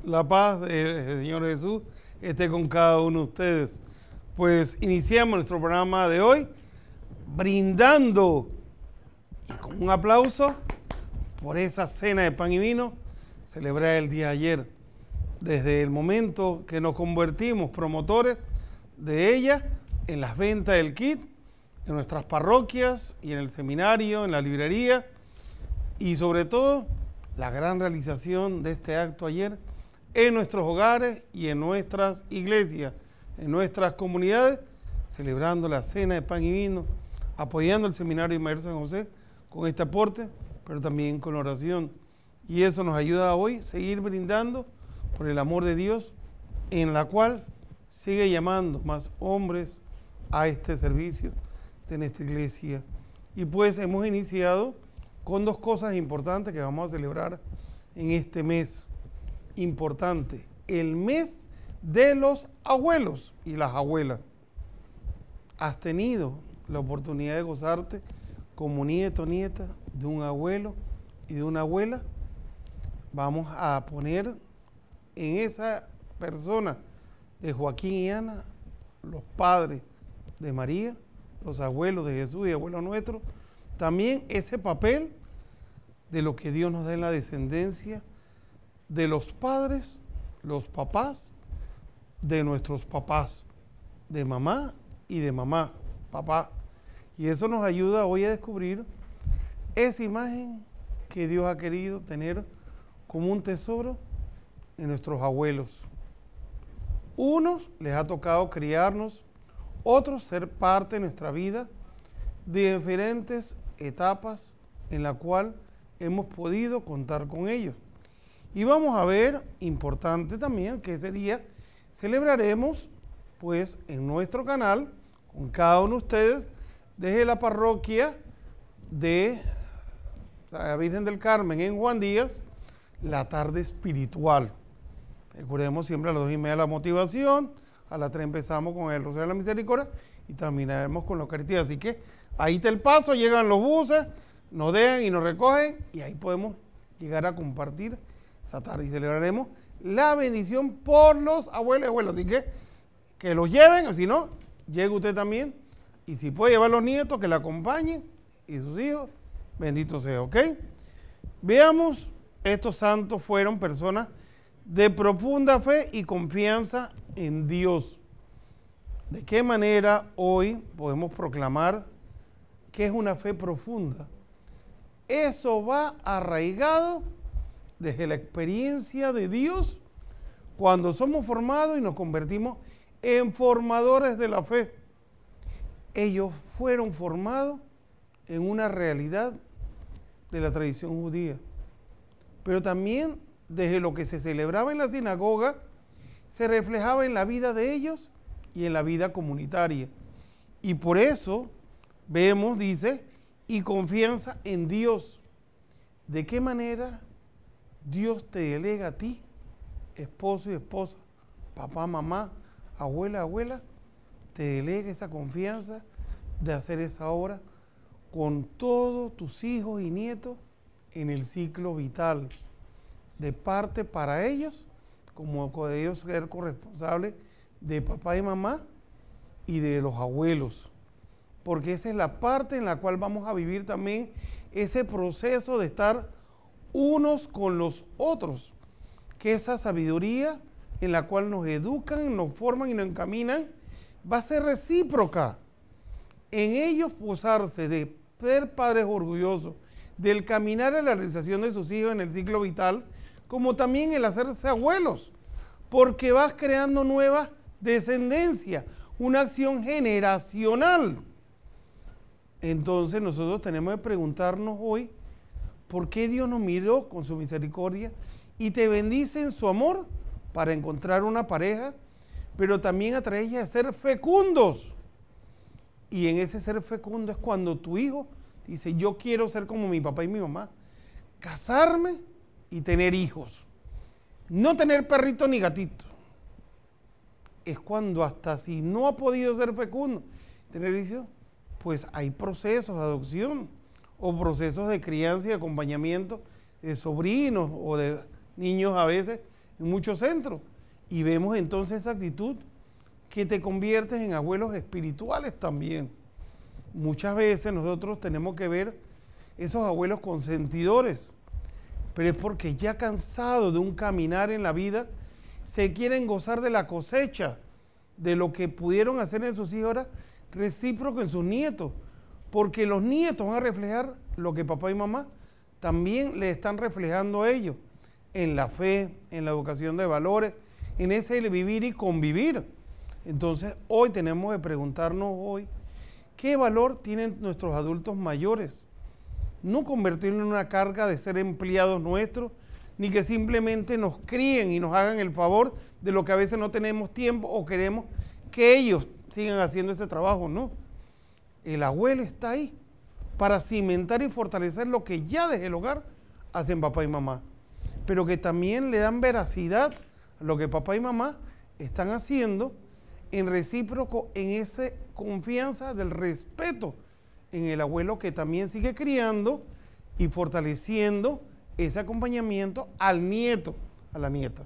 La paz del Señor Jesús esté con cada uno de ustedes. Pues iniciamos nuestro programa de hoy brindando y con un aplauso por esa cena de pan y vino celebrada el día de ayer. Desde el momento que nos convertimos promotores de ella en las ventas del kit, en nuestras parroquias y en el seminario, en la librería y sobre todo la gran realización de este acto ayer en nuestros hogares y en nuestras iglesias, en nuestras comunidades, celebrando la cena de pan y vino, apoyando el Seminario Mayor San José con este aporte, pero también con oración. Y eso nos ayuda hoy a seguir brindando por el amor de Dios, en la cual sigue llamando más hombres a este servicio de nuestra iglesia. Y pues hemos iniciado con dos cosas importantes que vamos a celebrar en este mes importante, el mes de los abuelos y las abuelas. ¿Has tenido la oportunidad de gozarte como nieto o nieta de un abuelo y de una abuela? Vamos a poner en esa persona de Joaquín y Ana, los padres de María, los abuelos de Jesús y abuelos nuestros, también ese papel de lo que Dios nos da en la descendencia de los padres, los papás, de nuestros papás, de mamá y de mamá, papá. Y eso nos ayuda hoy a descubrir esa imagen que Dios ha querido tener como un tesoro en nuestros abuelos. Unos les ha tocado criarnos, otros ser parte de nuestra vida de diferentes etapas en la cual hemos podido contar con ellos. Y vamos a ver, importante también, que ese día celebraremos, pues, en nuestro canal, con cada uno de ustedes, desde la parroquia de la Virgen del Carmen en Juan Díaz, la tarde espiritual. Recordemos siempre a las 2:30 la motivación, a las 3 empezamos con el Rosario de la Misericordia y terminaremos con la Eucaristía. Así que ahí está el paso, llegan los buses, nos dejan y nos recogen y ahí podemos llegar a compartir esa tarde y celebraremos la bendición por los abuelos y abuelas. Así que los lleven, o si no, llegue usted también y si puede llevar a los nietos, que la acompañen y sus hijos, bendito sea, ¿ok? Veamos, estos santos fueron personas de profunda fe y confianza en Dios. ¿De qué manera hoy podemos proclamar que es una fe profunda? Eso va arraigado desde la experiencia de Dios cuando somos formados y nos convertimos en formadores de la fe. Ellos fueron formados en una realidad de la tradición judía, pero también desde lo que se celebraba en la sinagoga se reflejaba en la vida de ellos y en la vida comunitaria. Y por eso vemos, dice, y confianza en Dios. ¿De qué manera Dios te delega a ti, esposo y esposa, papá, mamá, abuela, abuela, te delega esa confianza de hacer esa obra con todos tus hijos y nietos en el ciclo vital, de parte para ellos, como de ellos ser corresponsable de papá y mamá y de los abuelos, porque esa es la parte en la cual vamos a vivir también ese proceso de estar unos con los otros, que esa sabiduría en la cual nos educan, nos forman y nos encaminan, va a ser recíproca. En ellos posarse de ser padres orgullosos, del caminar a la realización de sus hijos en el ciclo vital, como también el hacerse abuelos, porque vas creando nueva descendencia, una acción generacional. Entonces nosotros tenemos que preguntarnos hoy, ¿por qué Dios nos miró con su misericordia y te bendice en su amor para encontrar una pareja, pero también a través de ser fecundos? Y en ese ser fecundo es cuando tu hijo dice, yo quiero ser como mi papá y mi mamá, casarme y tener hijos, no tener perrito ni gatito. Es cuando hasta si no ha podido ser fecundo, tener hijos, pues hay procesos de adopción o procesos de crianza y acompañamiento de sobrinos o de niños a veces en muchos centros. Y vemos entonces esa actitud que te conviertes en abuelos espirituales también. Muchas veces nosotros tenemos que ver esos abuelos consentidores, pero es porque ya cansados de un caminar en la vida, se quieren gozar de la cosecha, de lo que pudieron hacer en sus hijos, ahora recíproco en sus nietos, porque los nietos van a reflejar lo que papá y mamá también le están reflejando a ellos, en la fe, en la educación de valores, en ese vivir y convivir. Entonces hoy tenemos que preguntarnos ¿qué valor tienen nuestros adultos mayores? No convertirlo en una carga de ser empleados nuestros, ni que simplemente nos críen y nos hagan el favor de lo que a veces no tenemos tiempo o queremos que ellos sigan haciendo ese trabajo, no. El abuelo está ahí para cimentar y fortalecer lo que ya desde el hogar hacen papá y mamá, pero que también le dan veracidad a lo que papá y mamá están haciendo en recíproco, en esa confianza del respeto en el abuelo que también sigue criando y fortaleciendo ese acompañamiento al nieto, a la nieta.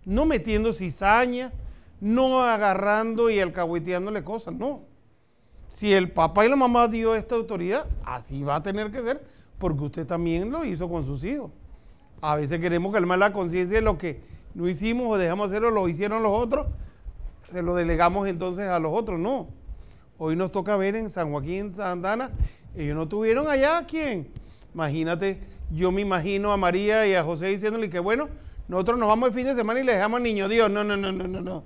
No metiendo cizaña, no agarrando y alcahueteándole cosas, no. Si el papá y la mamá dio esta autoridad, así va a tener que ser, porque usted también lo hizo con sus hijos. A veces queremos calmar la conciencia de lo que no hicimos o dejamos hacerlo, lo hicieron los otros, se lo delegamos entonces a los otros, no. Hoy nos toca ver en San Joaquín, Santa Ana, ellos no tuvieron allá a quién. Imagínate, yo me imagino a María y a José diciéndole que bueno, nosotros nos vamos el fin de semana y le dejamos al niño Dios. No.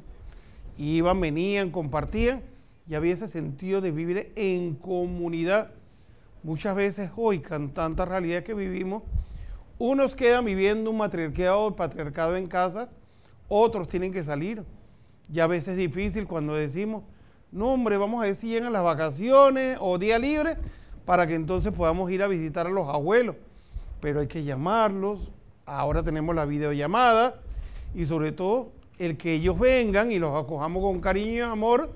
Iban, venían, compartían y había ese sentido de vivir en comunidad. Muchas veces hoy, con tanta realidad que vivimos, unos quedan viviendo un matriarcado o patriarcado en casa, otros tienen que salir. Ya a veces es difícil cuando decimos, no hombre, vamos a ver si llegan las vacaciones o día libre para que entonces podamos ir a visitar a los abuelos. Pero hay que llamarlos, ahora tenemos la videollamada y sobre todo el que ellos vengan y los acojamos con cariño y amor,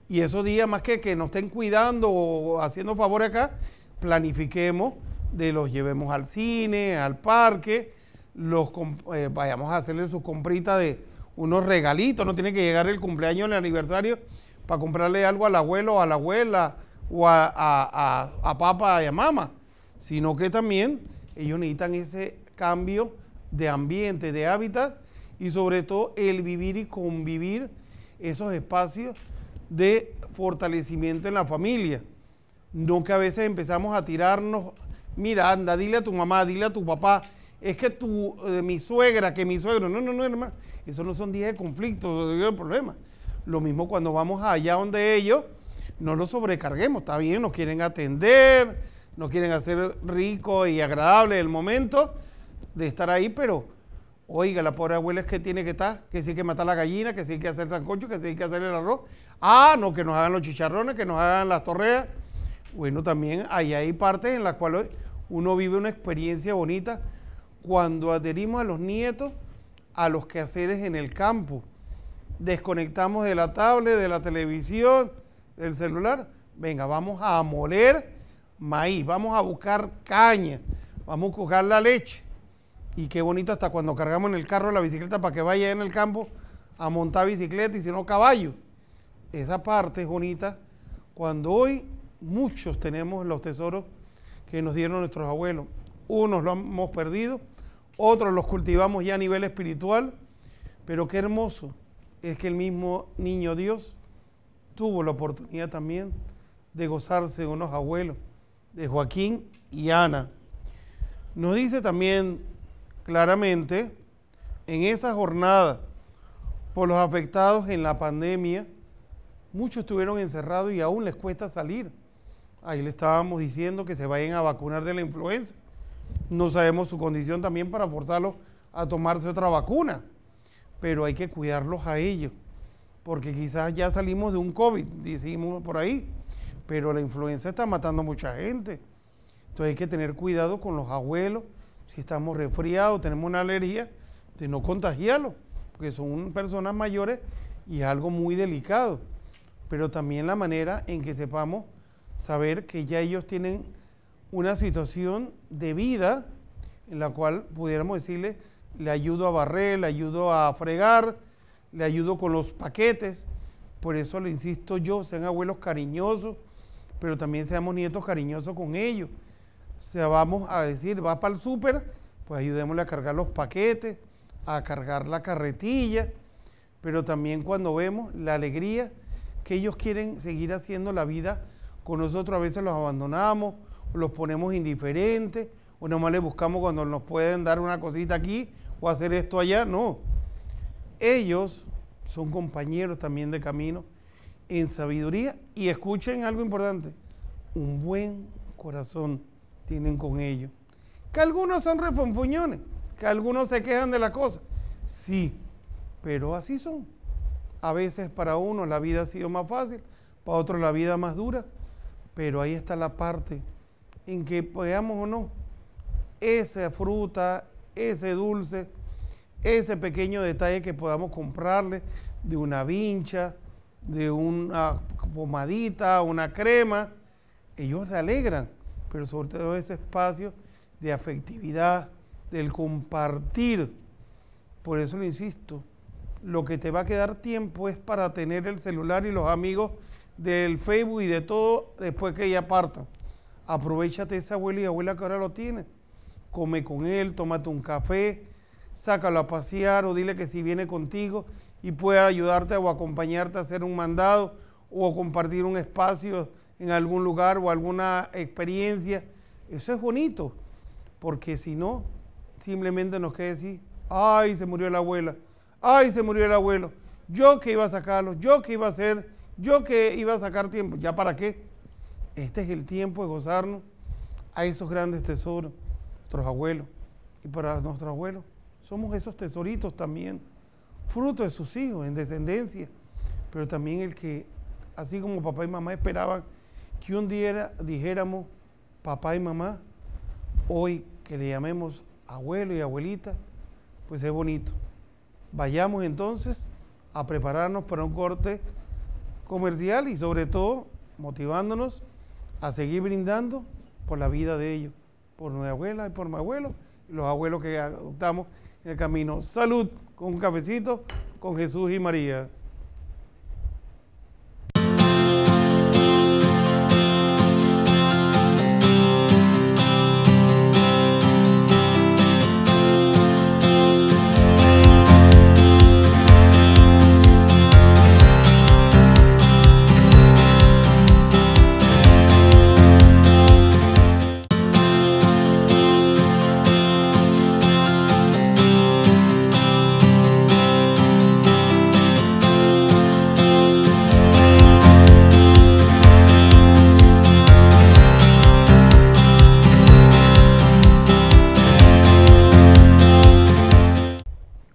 y esos días más que nos estén cuidando o haciendo favor acá, planifiquemos de los llevemos al cine, al parque, vayamos a hacerle su comprita de unos regalitos, no tiene que llegar el cumpleaños, el aniversario, para comprarle algo al abuelo o a la abuela o a papá y a mamá, sino que también ellos necesitan ese cambio de ambiente, de hábitat y sobre todo el vivir y convivir esos espacios de fortalecimiento en la familia. No que a veces empezamos a tirarnos, mira, anda, dile a tu mamá, dile a tu papá, es que mi suegra, que mi suegro, no, hermano, esos no son días de conflicto, de problema. Lo mismo cuando vamos allá donde ellos, no los sobrecarguemos, está bien, nos quieren atender, nos quieren hacer rico y agradable el momento de estar ahí, pero oiga, la pobre abuela es que tiene que estar, que sí hay que matar la gallina, que sí hay que hacer sancocho, que sí hay que hacer el arroz. No, que nos hagan los chicharrones, que nos hagan las torreas. Bueno, también hay partes en las cuales uno vive una experiencia bonita cuando adherimos a los nietos a los quehaceres en el campo. Desconectamos de la tablet, de la televisión, del celular. Venga, vamos a moler maíz, vamos a buscar caña, vamos a buscar la leche. Y qué bonito hasta cuando cargamos en el carro la bicicleta para que vaya en el campo a montar bicicleta y si no caballo. Esa parte es bonita cuando hoy muchos tenemos los tesoros que nos dieron nuestros abuelos. Unos los hemos perdido, otros los cultivamos ya a nivel espiritual, pero qué hermoso es que el mismo niño Dios tuvo la oportunidad también de gozarse de unos abuelos, de Joaquín y Ana. Nos dice también claramente en esa jornada por los afectados en la pandemia, muchos estuvieron encerrados y aún les cuesta salir. Ahí le estábamos diciendo que se vayan a vacunar de la influenza. No sabemos su condición también para forzarlos a tomarse otra vacuna, pero hay que cuidarlos a ellos, porque quizás ya salimos de un COVID, decimos por ahí, pero la influenza está matando a mucha gente. Entonces hay que tener cuidado con los abuelos, si estamos resfriados, tenemos una alergia, de no contagiarlos, porque son personas mayores y es algo muy delicado. Pero también la manera en que sepamos saber que ya ellos tienen una situación de vida en la cual pudiéramos decirle, le ayudo a barrer, le ayudo a fregar, le ayudo con los paquetes. Por eso le insisto yo, sean abuelos cariñosos, pero también seamos nietos cariñosos con ellos. O sea, vamos a decir, va para el súper, pues ayudémosle a cargar los paquetes, a cargar la carretilla, pero también cuando vemos la alegría que ellos quieren seguir haciendo la vida con nosotros, a veces los abandonamos, o los ponemos indiferentes, o nomás les buscamos cuando nos pueden dar una cosita aquí o hacer esto allá. No, ellos son compañeros también de camino en sabiduría, y escuchen algo importante, un buen corazón tienen con ellos. Que algunos son refonfuñones, que algunos se quejan de la cosa, sí, pero así son. A veces para uno la vida ha sido más fácil, para otros la vida más dura, pero ahí está la parte en que podamos o no, esa fruta, ese dulce, ese pequeño detalle que podamos comprarle, de una vincha, de una pomadita, una crema, ellos se alegran, pero sobre todo ese espacio de afectividad, del compartir. Por eso le insisto, lo que te va a quedar tiempo es para tener el celular y los amigos del Facebook y de todo después que ella parta. Aprovechate ese abuelo y abuela que ahora lo tiene. Come con él, tómate un café, sácalo a pasear o dile que si viene contigo y puede ayudarte o acompañarte a hacer un mandado o compartir un espacio en algún lugar o alguna experiencia. Eso es bonito, porque si no, simplemente nos queda decir, ay, se murió la abuela, ay, se murió el abuelo, yo que iba a sacarlo, yo que iba a hacer, yo que iba a sacar tiempo. ¿Ya para qué? Este es el tiempo de gozarnos a esos grandes tesoros, nuestros abuelos. Y para nuestros abuelos somos esos tesoritos también, fruto de sus hijos en descendencia, pero también el que, así como papá y mamá esperaban que un día dijéramos papá y mamá, hoy que le llamemos abuelo y abuelita, pues es bonito. Vayamos entonces a prepararnos para un corte comercial y sobre todo motivándonos a seguir brindando por la vida de ellos, por mi abuela y por mi abuelo, y los abuelos que adoptamos en el camino. Salud, con un cafecito, con Jesús y María.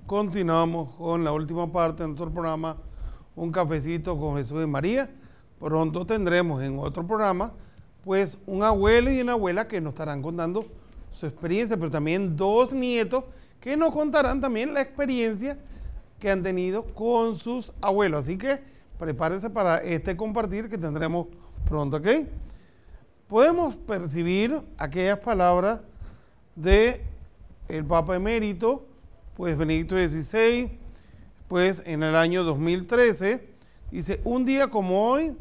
Continuamos con la última parte de nuestro programa, Un Cafecito con Jesús y María. Pronto tendremos en otro programa, pues, un abuelo y una abuela que nos estarán contando su experiencia, pero también dos nietos que nos contarán también la experiencia que han tenido con sus abuelos. Así que prepárense para este compartir que tendremos pronto, ¿ok? Podemos percibir aquellas palabras de el Papa Emérito, pues Benedicto XVI, pues en el año 2013, dice, un día como hoy,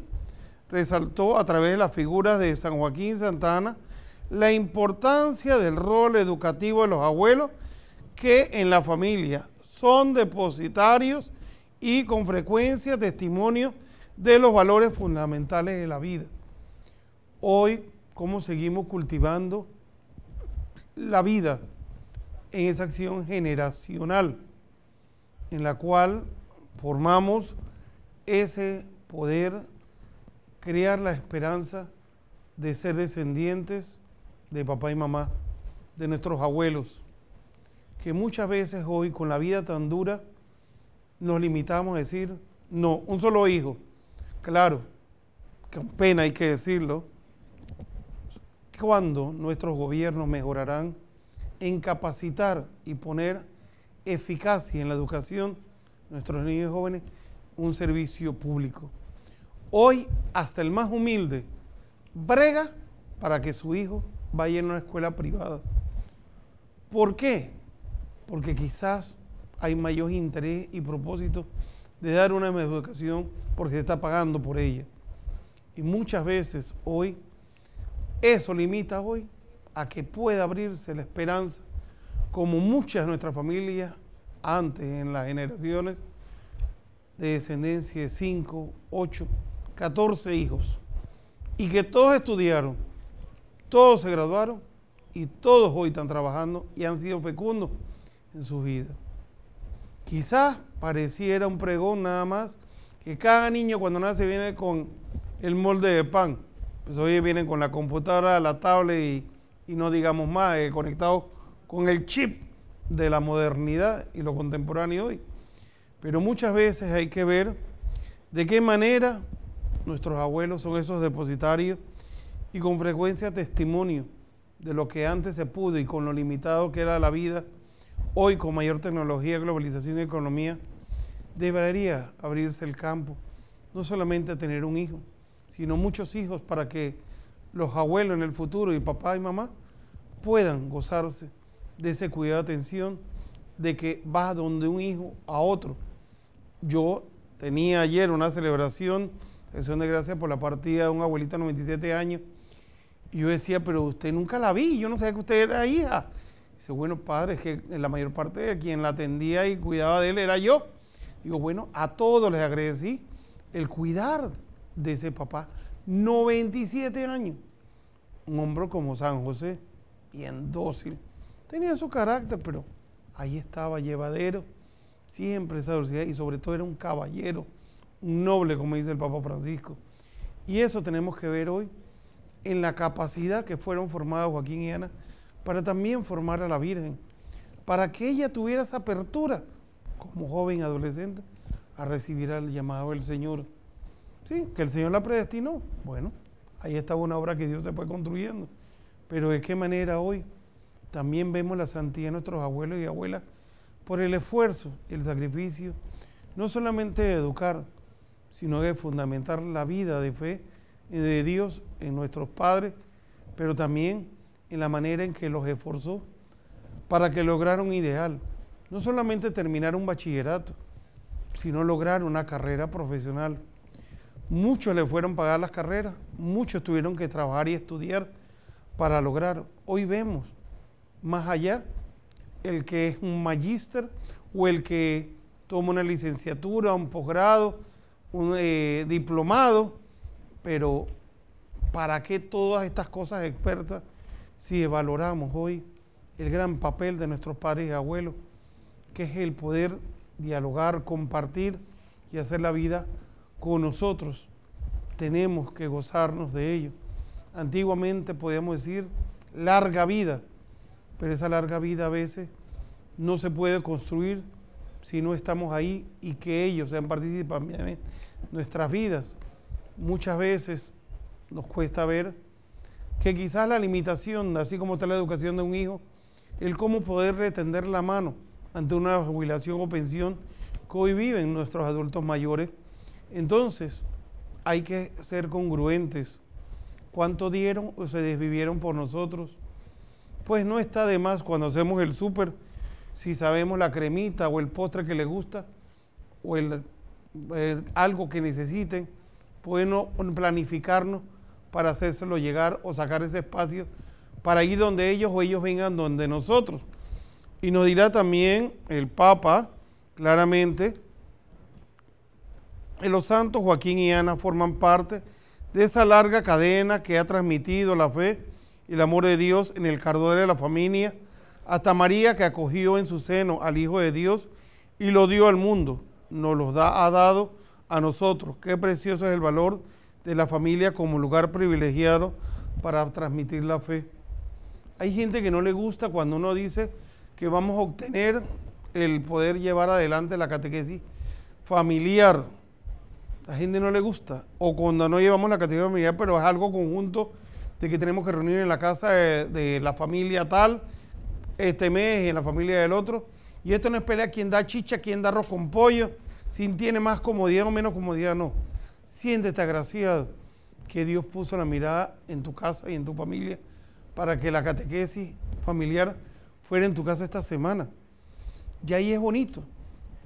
resaltó a través de las figuras de San Joaquín Santana la importancia del rol educativo de los abuelos, que en la familia son depositarios y con frecuencia testimonios de los valores fundamentales de la vida. Hoy, ¿cómo seguimos cultivando la vida en esa acción generacional en la cual formamos ese poder, crear la esperanza de ser descendientes de papá y mamá, de nuestros abuelos, que muchas veces hoy con la vida tan dura nos limitamos a decir, no, un solo hijo? Claro, con pena hay que decirlo. ¿Cuándo nuestros gobiernos mejorarán en capacitar y poner eficacia en la educación de nuestros niños y jóvenes, un servicio público? Hoy hasta el más humilde brega para que su hijo vaya a una escuela privada. ¿Por qué? porque quizás hay mayor interés y propósito de dar una mejor educación porque se está pagando por ella. Y muchas veces hoy, eso limita hoy a que pueda abrirse la esperanza, como muchas de nuestras familias antes, en las generaciones de descendencia de 5, 8, 14 hijos, y que todos estudiaron, todos se graduaron y todos hoy están trabajando y han sido fecundos en sus vidas. Quizás pareciera un pregón nada más, que cada niño cuando nace viene con el molde de pan, pues hoy vienen con la computadora, la tablet y no digamos más, conectados con el chip de la modernidad y lo contemporáneo hoy. Pero muchas veces hay que ver de qué manera nuestros abuelos son esos depositarios y con frecuencia testimonio de lo que antes se pudo y con lo limitado que era la vida, hoy con mayor tecnología, globalización y economía, debería abrirse el campo, no solamente a tener un hijo, sino muchos hijos para que los abuelos en el futuro y papá y mamá puedan gozarse de ese cuidado de atención, de que va donde un hijo a otro. Yo tenía ayer una celebración, acción de gracias por la partida de un abuelito de 97 años, y yo decía, pero usted nunca la vi, yo no sabía que usted era hija. Dice, bueno, padre, es que la mayor parte de quien la atendía y cuidaba de él era yo. Digo, bueno, a todos les agradecí el cuidar de ese papá. 97 años. Un hombre como San José, bien dócil. Tenía su carácter, pero ahí estaba, llevadero, siempre esa dulcidad, y sobre todo era un caballero, un noble, como dice el Papa Francisco. Y eso tenemos que ver hoy en la capacidad que fueron formados Joaquín y Ana para también formar a la Virgen, para que ella tuviera esa apertura como joven adolescente a recibir el llamado del Señor. Sí, que el Señor la predestinó. Bueno, ahí estaba una obra que Dios se fue construyendo. Pero de qué manera hoy también vemos la santidad de nuestros abuelos y abuelas por el esfuerzo y el sacrificio, no solamente de educar, sino de fundamentar la vida de fe de Dios en nuestros padres, pero también en la manera en que los esforzó para que lograran un ideal, no solamente terminar un bachillerato, sino lograr una carrera profesional. Muchos le fueron a pagar las carreras, muchos tuvieron que trabajar y estudiar para lograr. Hoy vemos más allá el que es un magíster o el que toma una licenciatura, un posgrado, un diplomado, pero ¿para qué todas estas cosas expertas si valoramos hoy el gran papel de nuestros padres y abuelos, que es el poder dialogar, compartir y hacer la vida con nosotros? Tenemos que gozarnos de ello. Antiguamente podíamos decir larga vida, pero esa larga vida a veces no se puede construir si no estamos ahí y que ellos sean participantes en nuestras vidas. Muchas veces nos cuesta ver que quizás la limitación, así como está la educación de un hijo, el cómo poderle tender la mano ante una jubilación o pensión que hoy viven nuestros adultos mayores. Entonces, hay que ser congruentes. ¿Cuánto dieron o se desvivieron por nosotros? Pues no está de más cuando hacemos el súper, si sabemos la cremita o el postre que les gusta, o algo que necesiten, podemos planificarnos para hacérselo llegar o sacar ese espacio para ir donde ellos o ellos vengan donde nosotros. Y nos dirá también el Papa, claramente, que los santos Joaquín y Ana forman parte de esa larga cadena que ha transmitido la fe y el amor de Dios en el cardón de la familia, hasta María, que acogió en su seno al Hijo de Dios y lo dio al mundo, ha dado a nosotros. Qué precioso es el valor de la familia como lugar privilegiado para transmitir la fe. Hay gente que no le gusta cuando uno dice que vamos a obtener el poder llevar adelante la catequesis familiar. A la gente no le gusta, o cuando no llevamos la catequesis familiar, pero es algo conjunto de que tenemos que reunir en la casa de la familia tal, este mes, en la familia del otro, y esto no es pelea quién da chicha, quién da arroz con pollo, si tiene más comodidad o menos comodidad, no. Siéntete agraciado que Dios puso la mirada en tu casa y en tu familia para que la catequesis familiar fuera en tu casa esta semana. ya ahí es bonito.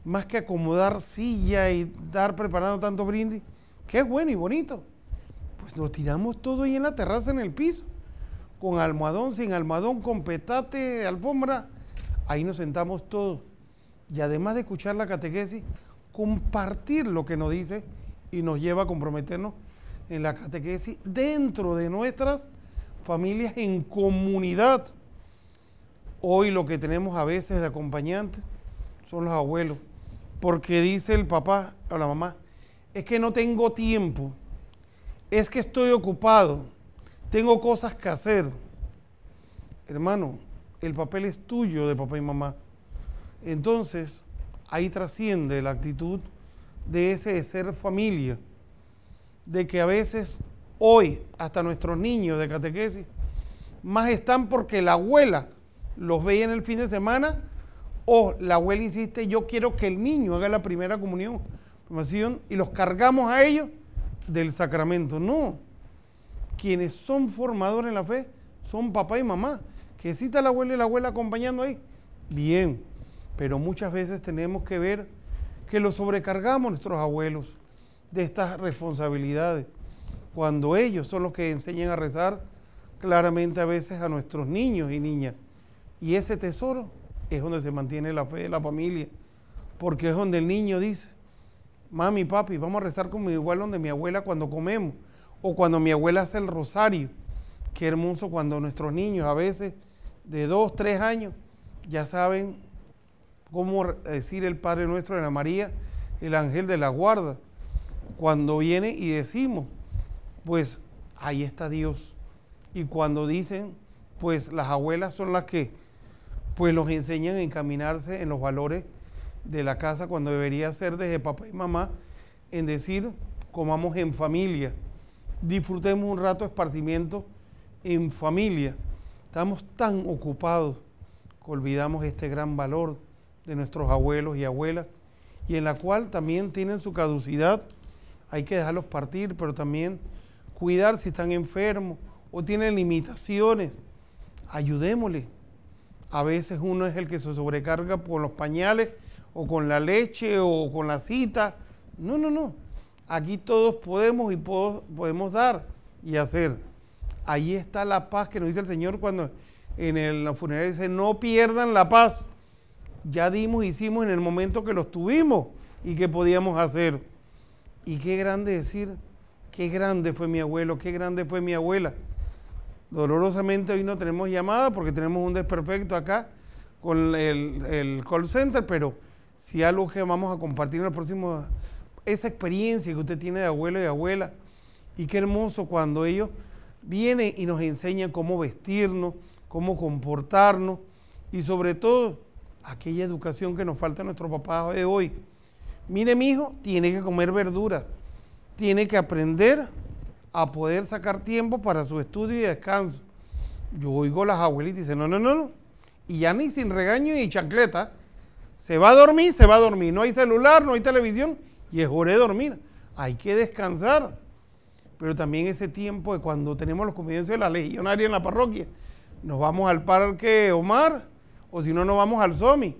Más que acomodar silla y dar preparando tanto brindis, que es bueno y bonito. Pues lo tiramos todo ahí en la terraza, en el piso, con almohadón, sin almohadón, con petate, alfombra. Ahí nos sentamos todos. Y además de escuchar la catequesis, compartir lo que nos dice y nos lleva a comprometernos en la catequesis dentro de nuestras familias, en comunidad. Hoy lo que tenemos a veces de acompañantes son los abuelos, porque dice el papá o la mamá, es que no tengo tiempo, es que estoy ocupado, tengo cosas que hacer. Hermano, el papel es tuyo de papá y mamá. Entonces, ahí trasciende la actitud de ese de ser familia, de que a veces hoy hasta nuestros niños de catequesis más están porque la abuela los veía en el fin de semana, o la abuela insiste, yo quiero que el niño haga la primera comunión, y los cargamos a ellos del sacramento. No, quienes son formadores en la fe son papá y mamá. Que cita la abuela y la abuela acompañando ahí, bien, pero muchas veces tenemos que ver que los sobrecargamos nuestros abuelos de estas responsabilidades, cuando ellos son los que enseñan a rezar claramente a veces a nuestros niños y niñas. Y ese tesoro es donde se mantiene la fe de la familia, porque es donde el niño dice, mami, papi, vamos a rezar como igual donde mi abuela cuando comemos, o cuando mi abuela hace el rosario. Qué hermoso cuando nuestros niños a veces de 2, 3 años ya saben cómo decir el Padre Nuestro de la María, el ángel de la guarda. Cuando viene y decimos, pues ahí está Dios. Y cuando dicen, pues las abuelas son las que pues los enseñan a encaminarse en los valores de la casa, cuando debería ser desde papá y mamá, en decir, comamos en familia, disfrutemos un rato de esparcimiento en familia. Estamos tan ocupados que olvidamos este gran valor de nuestros abuelos y abuelas, y en la cual también tienen su caducidad. Hay que dejarlos partir, pero también cuidar si están enfermos o tienen limitaciones. Ayudémosles. A veces uno es el que se sobrecarga con los pañales o con la leche o con la cita. No, no, no. Aquí todos podemos y podemos dar y hacer. Ahí está la paz que nos dice el Señor cuando en la funeraria dice, no pierdan la paz. Ya dimos, hicimos en el momento que los tuvimos y que podíamos hacer. Y qué grande decir, qué grande fue mi abuelo, qué grande fue mi abuela. Dolorosamente hoy no tenemos llamada porque tenemos un desperfecto acá con el call center, pero si algo que vamos a compartir en el próximo, esa experiencia que usted tiene de abuelo y abuela, y qué hermoso cuando ellos vienen y nos enseñan cómo vestirnos, cómo comportarnos, y sobre todo aquella educación que nos falta a nuestro papá de hoy. Mire, mi hijo, tiene que comer verdura, tiene que aprender a poder sacar tiempo para su estudio y descanso. Yo oigo a las abuelitas y dicen, no, no, no, no, y ya ni sin regaño ni chancleta, se va a dormir, no hay celular, no hay televisión, y es hora de dormir, hay que descansar. Pero también ese tiempo de cuando tenemos los comienzos de la legionaria en la parroquia, nos vamos al Parque Omar, o si no, nos vamos al SOMI,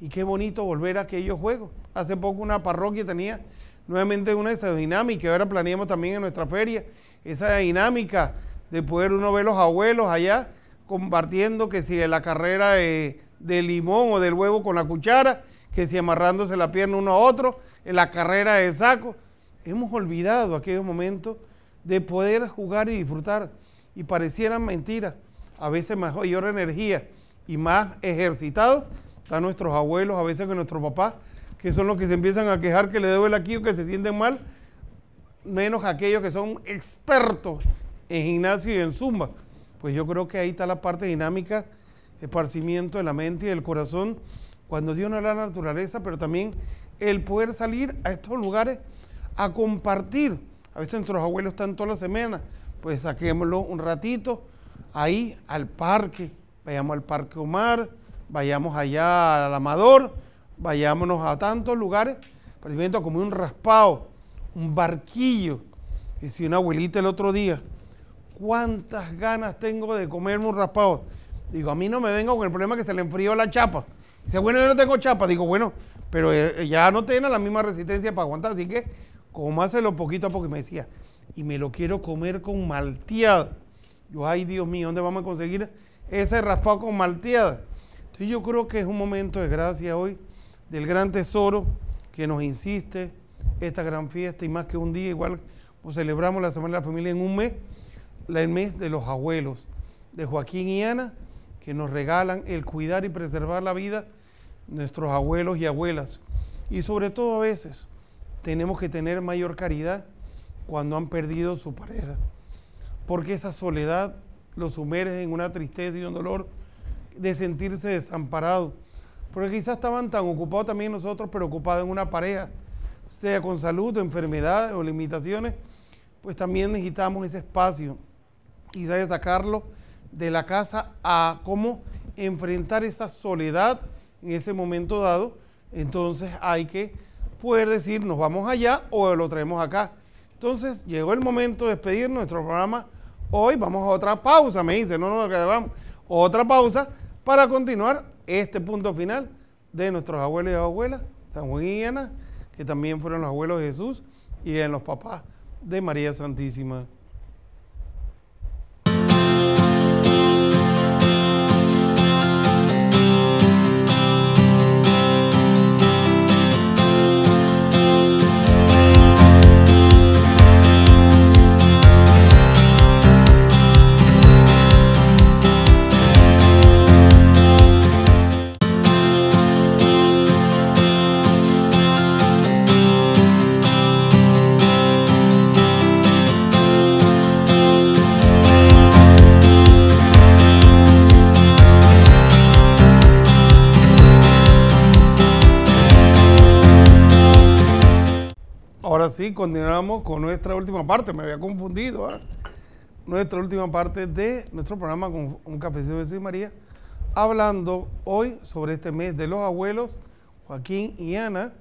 y qué bonito volver a aquellos juegos. Hace poco una parroquia tenía nuevamente una de esas dinámicas, ahora planeamos también en nuestra feria, esa dinámica de poder uno ver los abuelos allá compartiendo, que si de la carrera de limón o del huevo con la cuchara, que si amarrándose la pierna uno a otro, en la carrera de saco. Hemos olvidado aquellos momentos de poder jugar y disfrutar, y parecieran mentiras. A veces mayor energía y más ejercitados están nuestros abuelos, a veces que nuestros papás, que son los que se empiezan a quejar que le duele aquí o que se sienten mal, menos aquellos que son expertos en gimnasio y en zumba. Pues yo creo que ahí está la parte dinámica, esparcimiento de la mente y del corazón, cuando Dios nos da la naturaleza, pero también el poder salir a estos lugares a compartir. A veces nuestros abuelos están toda la semana, pues saquémoslo un ratito ahí al parque, vayamos al Parque Omar, vayamos allá al Amador, vayámonos a tantos lugares, a comer un raspado, un barquillo. Y si una abuelita el otro día, ¿cuántas ganas tengo de comerme un raspado? Digo, a mí no me venga con el problema que se le enfrió la chapa Dice, bueno, yo no tengo chapa. Digo, bueno, pero ya no tiene la misma resistencia para aguantar, así que cómaselo poquito a poco. Y me decía, y me lo quiero comer con malteada. Yo, ay, Dios mío, ¿dónde vamos a conseguir ese raspado con malteada? Entonces yo creo que es un momento de gracia hoy, del gran tesoro que nos insiste esta gran fiesta, y más que un día, igual pues celebramos la Semana de la Familia en un mes, el mes de los abuelos, de Joaquín y Ana, que nos regalan el cuidar y preservar la vida de nuestros abuelos y abuelas. Y sobre todo a veces tenemos que tener mayor caridad cuando han perdido su pareja, porque esa soledad los sumerge en una tristeza y un dolor de sentirse desamparados, porque quizás estaban tan ocupados también nosotros, preocupados en una pareja, sea con salud, o enfermedades o limitaciones, pues también necesitamos ese espacio y saber sacarlo de la casa a cómo enfrentar esa soledad en ese momento dado. Entonces hay que poder decir, nos vamos allá o lo traemos acá. Entonces llegó el momento de despedir nuestro programa. Hoy vamos a otra pausa, me dice, no, vamos, otra pausa para continuar este punto final de nuestros abuelos y abuelas, San Juan y Ana, que también fueron los abuelos de Jesús y en los papás de María Santísima. Ahora sí, continuamos con nuestra última parte, me había confundido, nuestra última parte de nuestro programa con un cafecito de Jesús y María, hablando hoy sobre este mes de los abuelos, Joaquín y Ana,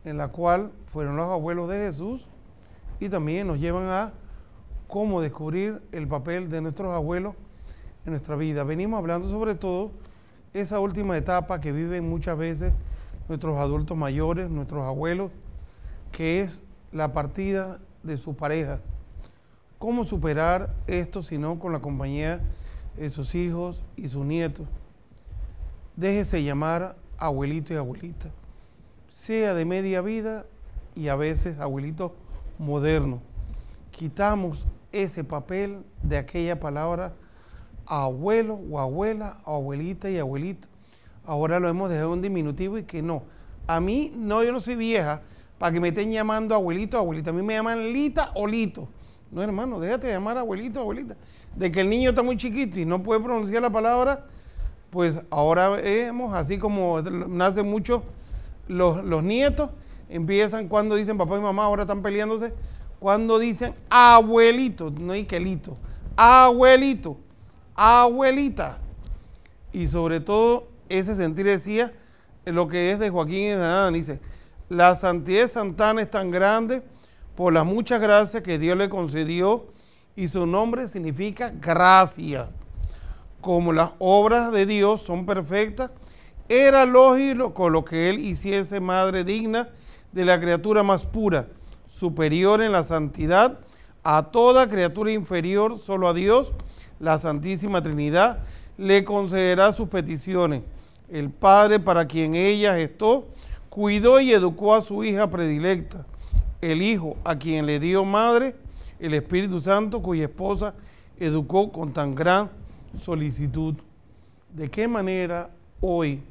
en la cual fueron los abuelos de Jesús, y también nos llevan a cómo descubrir el papel de nuestros abuelos en nuestra vida. Venimos hablando sobre todo esa última etapa que viven muchas veces nuestros adultos mayores, nuestros abuelos, que es la partida de su pareja. ¿Cómo superar esto si no con la compañía de sus hijos y sus nietos? Déjese llamar abuelito y abuelita, sea de media vida y a veces abuelito moderno. Quitamos ese papel de aquella palabra abuelo o abuela, abuelita y abuelito. Ahora lo hemos dejado en diminutivo y que no. A mí, no, yo no soy vieja para que me estén llamando abuelito, abuelita. A mí me llaman Lita o Lito. No, hermano, déjate de llamar abuelito, abuelita. De que el niño está muy chiquito y no puede pronunciar la palabra, pues ahora vemos, así como nacen muchos los nietos, empiezan cuando dicen papá y mamá, ahora están peleándose, cuando dicen abuelito, no hay que lito, abuelito, abuelita. Y sobre todo, ese sentir decía, lo que es de Joaquín y de Ana, dice, la santidad de Santana es tan grande por las muchas gracias que Dios le concedió y su nombre significa gracia. Como las obras de Dios son perfectas, era lógico con lo que Él hiciese madre digna de la criatura más pura, superior en la santidad a toda criatura inferior, solo a Dios, la Santísima Trinidad, le concederá sus peticiones. El Padre, para quien ella gestó, cuidó y educó a su hija predilecta, el Hijo, a quien le dio madre, el Espíritu Santo, cuya esposa educó con tan gran solicitud. ¿De qué manera hoy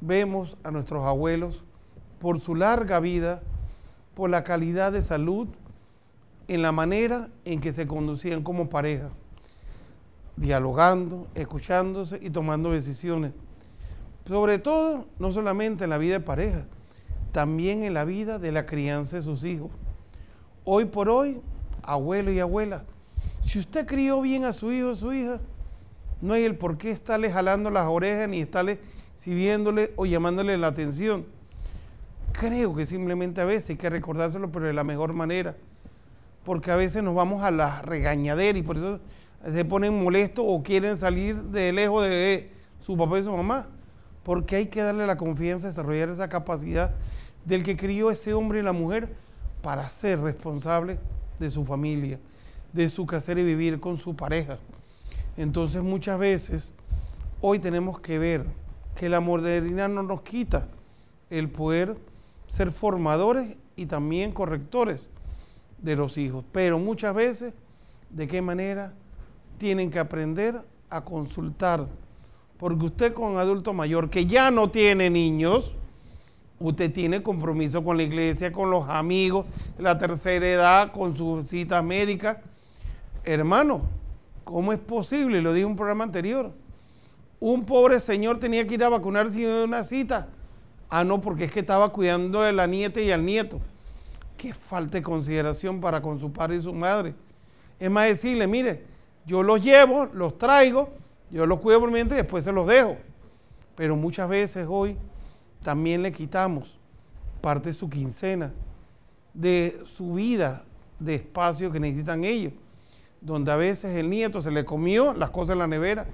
vemos a nuestros abuelos por su larga vida, por la calidad de salud, en la manera en que se conducían como pareja, dialogando, escuchándose y tomando decisiones? Sobre todo, no solamente en la vida de pareja, también en la vida de la crianza de sus hijos. Hoy por hoy, abuelo y abuela, si usted crió bien a su hijo o su hija, no hay el por qué estarle jalando las orejas ni estarle sirviéndole o llamándole la atención. Creo que simplemente a veces hay que recordárselo, pero de la mejor manera, porque a veces nos vamos a la regañadera y por eso se ponen molestos o quieren salir de lejos de su papá y su mamá, porque hay que darle la confianza, desarrollar esa capacidad del que crió ese hombre y la mujer para ser responsable de su familia, de su quehacer y vivir con su pareja. Entonces muchas veces hoy tenemos que ver que la modernidad no nos quita el poder ser formadores y también correctores de los hijos, pero muchas veces, ¿de qué manera? Tienen que aprender a consultar, porque usted con adulto mayor que ya no tiene niños, usted tiene compromiso con la iglesia, con los amigos, la tercera edad, con su cita médica. Hermano, ¿cómo es posible? Lo dije en un programa anterior. Un pobre señor tenía que ir a vacunarse en una cita. Ah, no, porque es que estaba cuidando de la nieta y al nieto. Qué falta de consideración para con su padre y su madre. Es más decirle, mire, yo los llevo, los traigo, yo los cuido por mientras y después se los dejo. Pero muchas veces hoy también le quitamos parte de su quincena, de su vida, de espacio que necesitan ellos, donde a veces el nieto se le comió las cosas en la nevera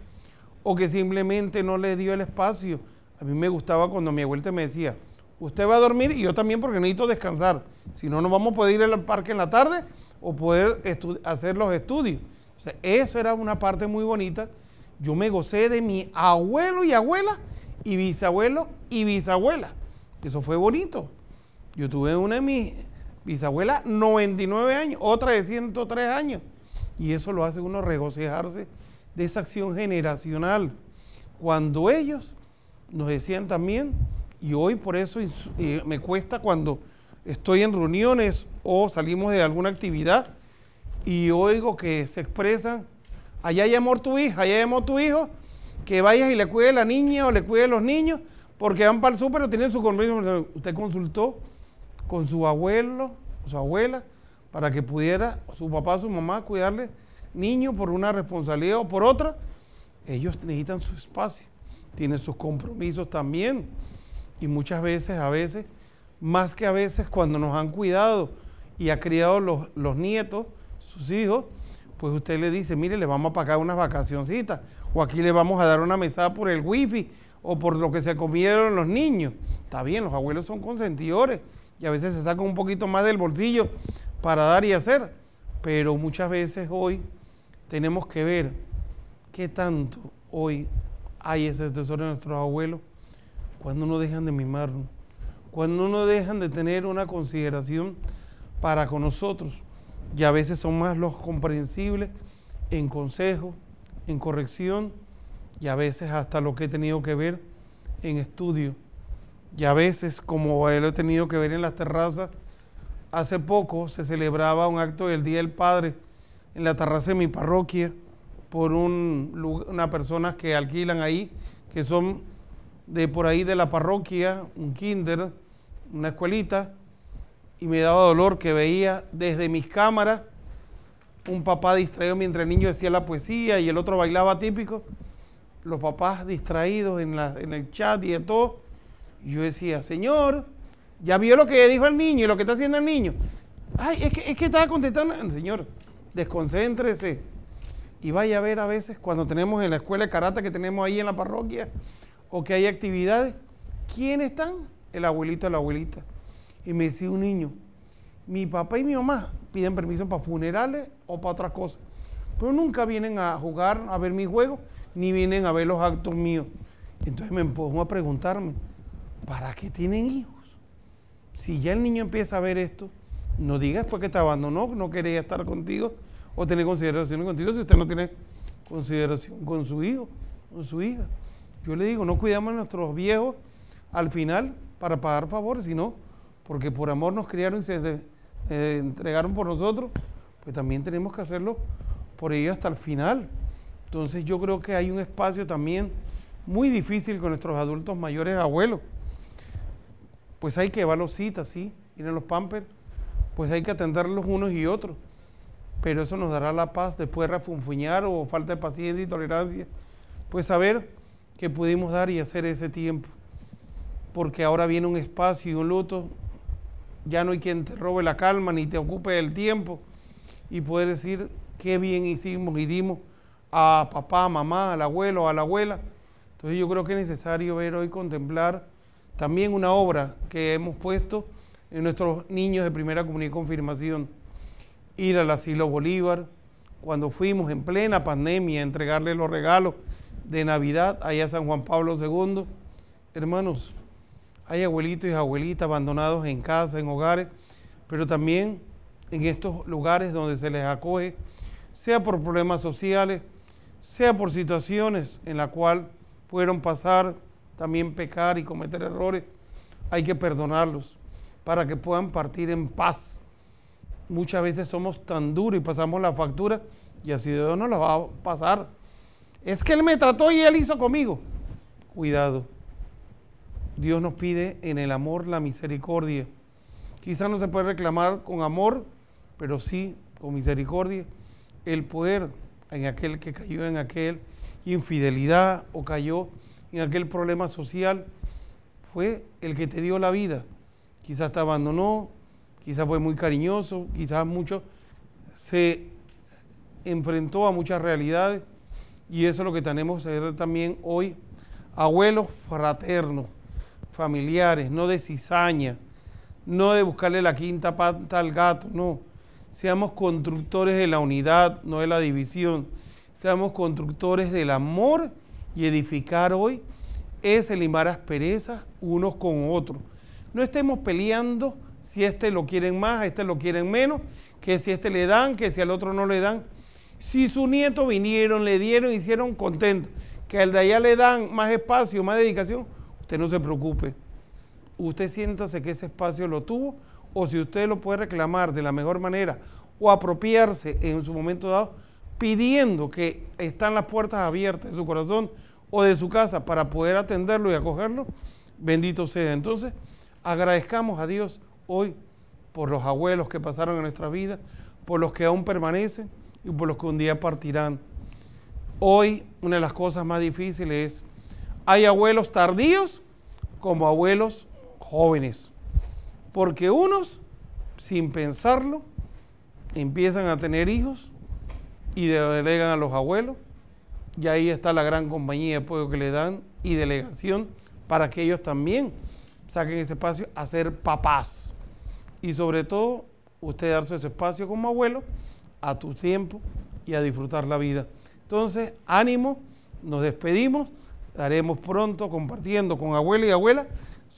o que simplemente no le dio el espacio. A mí me gustaba cuando mi abuelita me decía, usted va a dormir y yo también porque necesito descansar, si no, no vamos a poder ir al parque en la tarde o poder hacer los estudios. O sea, eso era una parte muy bonita. Yo me gocé de mi abuelo y abuela y bisabuelo y bisabuela. Eso fue bonito. Yo tuve una de mis bisabuelas 99 años, otra de 103 años. Y eso lo hace uno regocijarse de esa acción generacional. Cuando ellos nos decían también, y hoy por eso me cuesta cuando estoy en reuniones o salimos de alguna actividad y oigo que se expresan, allá llamó tu hija, allá llamó tu hijo, que vayas y le cuide a la niña o le cuide a los niños, porque van para el súper o tienen su compromiso. Usted consultó con su abuelo, su abuela, para que pudiera su papá, su mamá cuidarle niños por una responsabilidad o por otra. Ellos necesitan su espacio, tienen sus compromisos también. Y muchas veces, más que a veces cuando nos han cuidado y ha criado los nietos, sus hijos, pues usted le dice, mire, le vamos a pagar unas vacacioncitas, o aquí le vamos a dar una mesada por el wifi, o por lo que se comieron los niños. Está bien, los abuelos son consentidores, y a veces se sacan un poquito más del bolsillo para dar y hacer, pero muchas veces hoy tenemos que ver qué tanto hoy hay ese tesoro de nuestros abuelos, cuando no dejan de mimarnos, cuando no dejan de tener una consideración para con nosotros, y a veces son más los comprensibles en consejo, en corrección, y a veces hasta lo que he tenido que ver en estudio, y a veces como lo he tenido que ver en las terrazas. Hace poco se celebraba un acto del Día del Padre en la terraza de mi parroquia por una persona que alquilan ahí, que son de por ahí de la parroquia, un kinder, una escuelita, y me daba dolor que veía desde mis cámaras un papá distraído mientras el niño decía la poesía y el otro bailaba típico, los papás distraídos en el chat y de todo. Y yo decía, Señor, ¿ya vio lo que dijo el niño y lo que está haciendo el niño? Ay, es que estaba contestando. Señor, desconcéntrese. Y vaya a ver a veces cuando tenemos en la escuela de karate que tenemos ahí en la parroquia o que hay actividades, ¿quiénes están? El abuelito o la abuelita. Y me decía un niño, mi papá y mi mamá piden permiso para funerales o para otras cosas, pero nunca vienen a jugar, a ver mis juegos, ni vienen a ver los actos míos. Entonces me pongo a preguntarme, ¿para qué tienen hijos? Si ya el niño empieza a ver esto, no digas pues que te abandonó, no quería estar contigo o tener consideración contigo si usted no tiene consideración con su hijo, con su hija. Yo le digo, no cuidamos a nuestros viejos al final para pagar favores, sino porque por amor nos criaron y se entregaron por nosotros, pues también tenemos que hacerlo por ellos hasta el final. Entonces yo creo que hay un espacio también muy difícil con nuestros adultos mayores, abuelos. Pues hay que llevarlos citas, sí, ir a los Pampers, pues hay que atenderlos unos y otros, pero eso nos dará la paz después de refunfuñar o falta de paciencia y tolerancia, pues saber que pudimos dar y hacer ese tiempo, porque ahora viene un espacio y un luto, ya no hay quien te robe la calma ni te ocupe el tiempo y poder decir qué bien hicimos y dimos a papá, a mamá, al abuelo, a la abuela. Entonces yo creo que es necesario ver hoy, contemplar también una obra que hemos puesto en nuestros niños de primera comunión y confirmación. Ir al asilo Bolívar, cuando fuimos en plena pandemia a entregarle los regalos de Navidad allá a San Juan Pablo II. Hermanos, hay abuelitos y abuelitas abandonados en casa, en hogares, pero también en estos lugares donde se les acoge, sea por problemas sociales, sea por situaciones en las cuales pudieron pasar, también pecar y cometer errores. Hay que perdonarlos para que puedan partir en paz. Muchas veces somos tan duros y pasamos la factura y así Dios nos la va a pasar. Es que Él me trató y Él hizo conmigo. Cuidado. Dios nos pide en el amor la misericordia. Quizás no se puede reclamar con amor, pero sí con misericordia. El poder en aquel que cayó en aquel infidelidad o cayó en aquel problema social, fue el que te dio la vida. Quizás te abandonó, quizás fue muy cariñoso, quizás mucho se enfrentó a muchas realidades, y eso es lo que tenemos que hacer también hoy. Abuelos fraternos, familiares, no de cizaña, no de buscarle la quinta pata al gato, no. Seamos constructores de la unidad, no de la división. Seamos constructores del amor, y edificar hoy es limar asperezas unos con otros. No estemos peleando si este lo quieren más, a este lo quieren menos, que si este le dan, que si al otro no le dan. Si su nieto vinieron, le dieron, hicieron contento, que al de allá le dan más espacio, más dedicación, usted no se preocupe. Usted siéntase que ese espacio lo tuvo, o si usted lo puede reclamar de la mejor manera o apropiarse en su momento dado, pidiendo que están las puertas abiertas de su corazón o de su casa para poder atenderlo y acogerlo, bendito sea. Entonces, agradezcamos a Dios hoy por los abuelos que pasaron en nuestra vida, por los que aún permanecen y por los que un día partirán. Hoy, una de las cosas más difíciles es, hay abuelos tardíos como abuelos jóvenes, porque unos, sin pensarlo, empiezan a tener hijos y delegan a los abuelos, y ahí está la gran compañía de apoyo que le dan y delegación para que ellos también saquen ese espacio a ser papás. Y sobre todo, usted darse ese espacio como abuelo a tu tiempo y a disfrutar la vida. Entonces, ánimo, nos despedimos, estaremos pronto compartiendo con abuelo y abuela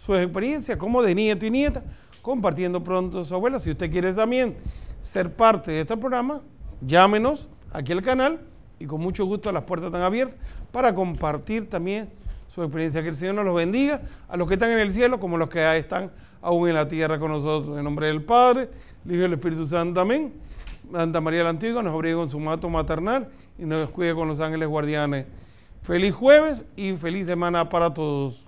su experiencia como de nieto y nieta, compartiendo pronto su abuela. Si usted quiere también ser parte de este programa, llámenos aquí al canal y con mucho gusto las puertas están abiertas para compartir también su experiencia. Que el Señor nos los bendiga, a los que están en el cielo como los que están aún en la tierra con nosotros. En nombre del Padre, el Hijo y el Espíritu Santo, amén. Santa María la Antigua nos abrigue con su manto maternal y nos cuide con los ángeles guardianes. Feliz jueves y feliz semana para todos.